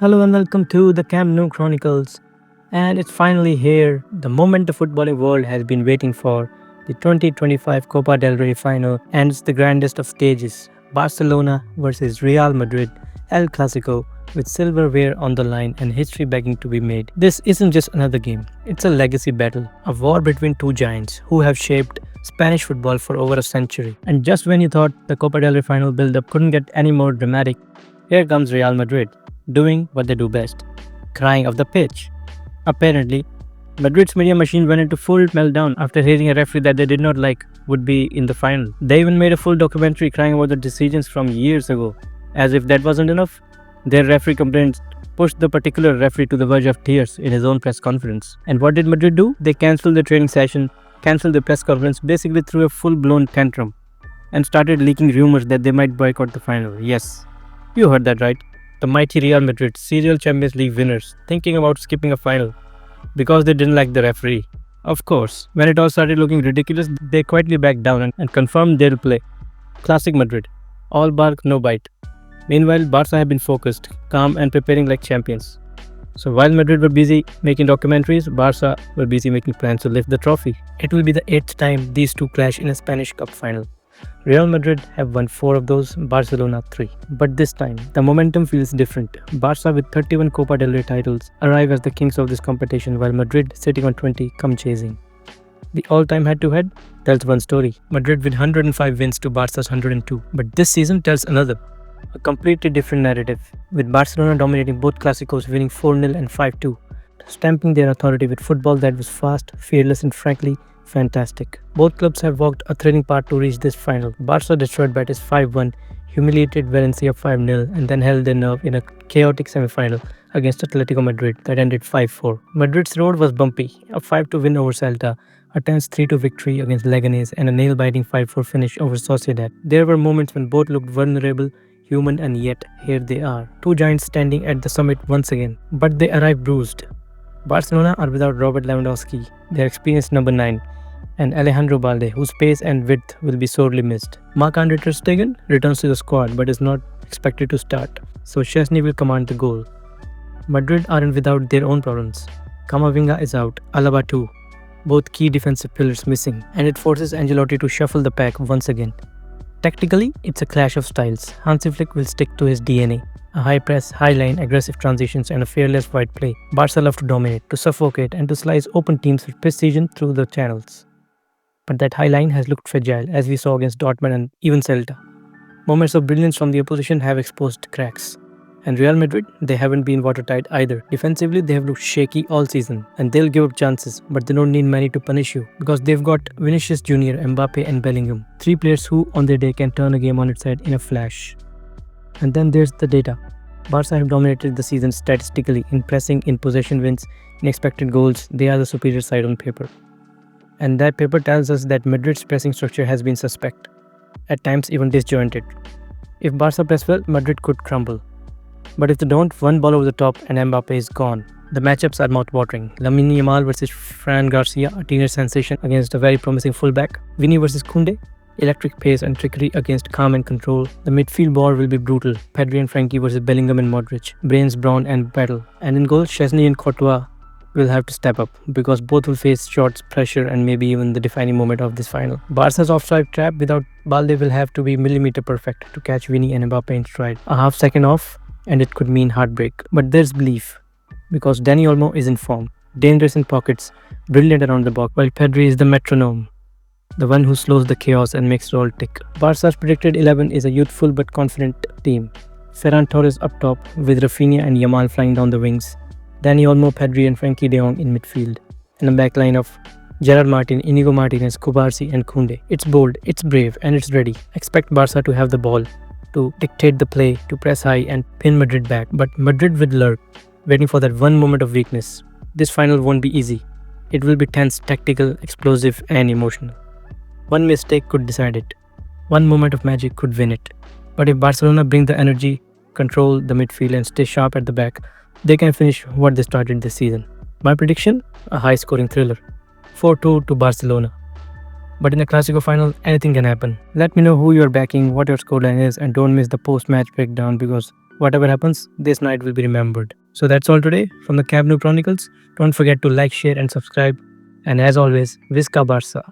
Hello and welcome to the Camp Nou Chronicles. And it's finally here, the moment the footballing world has been waiting for. The 2025 Copa del Rey final, and it's the grandest of stages. Barcelona versus Real Madrid, El Clasico, with silverware on the line and history begging to be made. This isn't just another game, it's a legacy battle, a war between two giants who have shaped Spanish football for over a century. And just when you thought the Copa del Rey final build-up couldn't get any more dramatic, here comes Real Madrid, doing what they do best, crying off the pitch. Apparently, Madrid's media machine went into full meltdown after hearing a referee that they did not like would be in the final. They even made a full documentary crying about the decisions from years ago. As if that wasn't enough, their referee complaints pushed the particular referee to the verge of tears in his own press conference. And what did Madrid do? They cancelled the training session, cancelled the press conference, basically threw a full-blown tantrum, and started leaking rumors that they might boycott the final. Yes, you heard that right. The mighty Real Madrid, serial Champions League winners, thinking about skipping a final because they didn't like the referee. Of course, when it all started looking ridiculous, they quietly backed down and confirmed they'll play. Classic Madrid. All bark, no bite. Meanwhile, Barca have been focused, calm and preparing like champions. So while Madrid were busy making documentaries, Barca were busy making plans to lift the trophy. It will be the 8th time these two clash in a Spanish Cup final. Real Madrid have won 4 of those, Barcelona 3. But this time, the momentum feels different. Barca with 31 Copa del Rey titles arrive as the kings of this competition, while Madrid, sitting on 20, come chasing. The all-time head-to-head tells one story. Madrid with 105 wins to Barca's 102. But this season tells another. A completely different narrative, with Barcelona dominating both Clásicos, winning 4-0 and 5-2, stamping their authority with football that was fast, fearless and frankly, fantastic. Both clubs have walked a thrilling path to reach this final. Barca destroyed Betis 5-1, humiliated Valencia 5-0 and then held their nerve in a chaotic semi-final against Atletico Madrid that ended 5-4. Madrid's road was bumpy, a 5-2 win over Celta, a tense 3-2 victory against Leganes and a nail-biting 5-4 finish over Sociedad. There were moments when both looked vulnerable, human, and yet here they are. Two giants standing at the summit once again, but they arrive bruised. Barcelona are without Robert Lewandowski, their experienced number 9, and Alejandro Balde, whose pace and width will be sorely missed. Marc-Andre ter Stegen returns to the squad but is not expected to start, so Chesney will command the goal. Madrid aren't without their own problems. Camavinga is out, Alaba too, both key defensive pillars missing, and it forces Ancelotti to shuffle the pack once again. Tactically, it's a clash of styles. Hansi Flick will stick to his DNA. A high press, high line, aggressive transitions and a fearless wide play. Barca love to dominate, to suffocate and to slice open teams with precision through the channels. But that high line has looked fragile, as we saw against Dortmund and even Celta. Moments of brilliance from the opposition have exposed cracks. And Real Madrid, they haven't been watertight either. Defensively, they have looked shaky all season, and they'll give up chances, but they don't need many to punish you, because they've got Vinicius Jr., Mbappe and Bellingham, 3 players who, on their day, can turn a game on its head in a flash. And then there's the data. Barca have dominated the season statistically in pressing, in possession wins, in expected goals. They are the superior side on paper. And that paper tells us that Madrid's pressing structure has been suspect, at times even disjointed. If Barca press well, Madrid could crumble. But if they don't, one ball over the top and Mbappe is gone. The matchups are mouth-watering. Lamine Yamal versus Fran Garcia, a teenage sensation against a very promising fullback. Vini versus Koundé, electric pace and trickery against calm and control. The midfield war will be brutal. Pedri and Frankie versus Bellingham and Modric. Brains, brawn and battle. And in goal, Chesney and Courtois will have to step up, because both will face shots, pressure and maybe even the defining moment of this final. Barca's offside trap without Balde will have to be millimeter perfect to catch Vini and Mbappe in stride. A half second off and it could mean heartbreak. But there's belief, because Dani Olmo is in form, dangerous in pockets, brilliant around the box, while Pedri is the metronome, the one who slows the chaos and makes it all tick. Barca's predicted 11 is a youthful but confident team. Ferran Torres up top, with Rafinha and Yamal flying down the wings. Dani Olmo, Pedri and Frankie de Jong in midfield. And a backline of Gerard Martin, Inigo Martinez, Kubarsi and Koundé. It's bold, it's brave and it's ready. Expect Barca to have the ball, to dictate the play, to press high and pin Madrid back. But Madrid will lurk, waiting for that one moment of weakness. This final won't be easy. It will be tense, tactical, explosive and emotional. One mistake could decide it. One moment of magic could win it. But if Barcelona bring the energy, control the midfield and stay sharp at the back, they can finish what they started this season. My prediction? A high-scoring thriller. 4-2 to Barcelona. But in a Clásico final, anything can happen. Let me know who you're backing, what your scoreline is, and don't miss the post-match breakdown, because whatever happens, this night will be remembered. So that's all today from the Camp Nou Chronicles. Don't forget to like, share, and subscribe. And as always, Visca Barça.